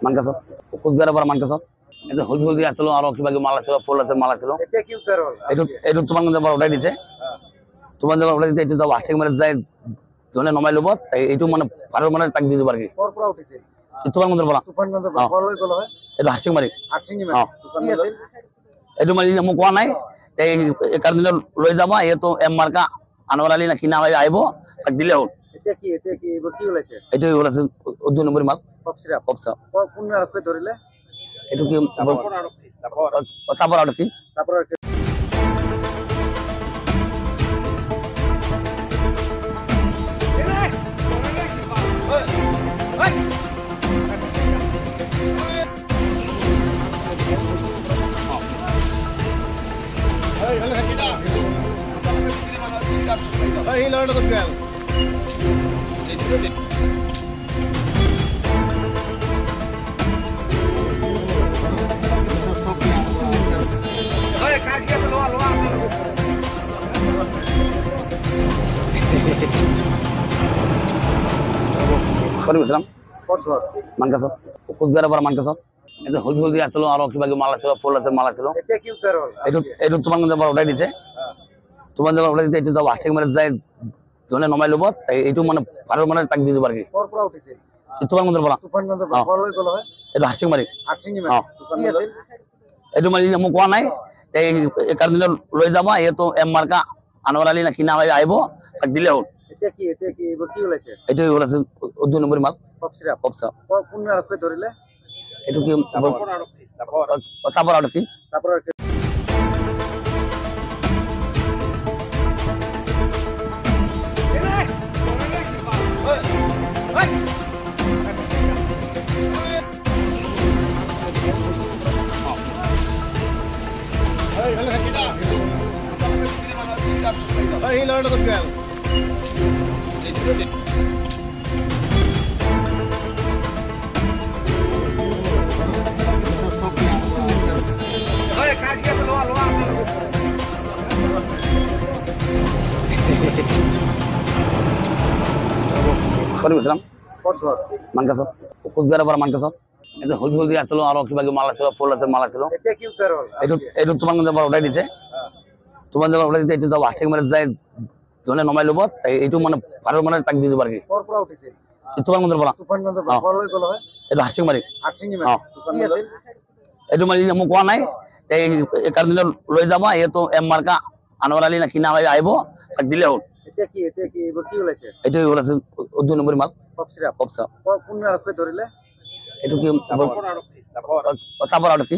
মানকাছ কোচবিহাৰৰ পৰা মানকাছ এতিয়া হলদি হলদি আছিলো আৰু কিবা কিবি মালা ছিল ফুল আছে মালা ছিল এইটো তোমাক যাব উঠাই দিছে তোমাক যাব উঠাই দিছে এইটো যাব হাসিং মাৰি যায় জনে নমাই ল'ব এইটো মানে ভাৰৰ মানে তাক দি দিব আৰু কি তোমাক পৰা এইটো হাসিং মাৰি এইটো মানে মোক কোৱা নাই এই কাৰণ লৈ যাব এইটো এম মাৰ্কা আনোৱাৰ আলী না কিনা হয় আহিব তাক দিলে হ'ল এইটো ওলাইছে 2 নম্বৰ মাল এইটো কি চাপৰ আৰু কি মানকাছ কোচবিহাৰৰ পৰা মানকাছ এতিয়া হলদি হলদি আছিলো আৰু কিবা কিবি মালা ছিল ফুল আছে মালা ছিল এইটো তোমাক যাব উঠাই দিছে তোমাক যাব উঠাই দিছে এইটো যাব হাসিং মাৰি যায় জনে নমাই ল'ব এইটো মানে ভাৰৰ মানে তাক দি দিব আৰু কি তোমাক পৰা এইটো হাসিং মাৰি এইটো মানে মোক কোৱা নাই এই কাৰণ লৈ যাব এইটো এম মাৰ্কা আনোৱাৰ আলী না কিনা হয় আহিব তাক দিলে হ'ল এইটো ওলাইছে 2 নম্বৰ মাল এইটো কি চাপৰ আৰু কি মানকাছ কোচবিহাৰৰ পৰা মানকাছ এতিয়া হলদি হলদি আছিলো আৰু কিবা কিবি মালা ছিল ফুল আছে মালা ছিল এইটো তোমাক যাব উঠাই দিছে তোমাক যাব উঠাই দিছে এইটো যাব হাসিং মাৰি যায় জনে নমাই ল'ব এইটো মানে ভাৰৰ মানে তাক দি দিব আৰু কি তোমাক পৰা এইটো হাসিং মাৰি এইটো মানে মোক কোৱা নাই এই কাৰণ লৈ যাব এইটো এম মাৰ্কা আনোৱাৰ আলী না কিনা হয় আহিব তাক দিলে হ'ল এইটো ওলাইছে 2 নম্বৰ মাল এইটো কি চাপৰ আৰু কি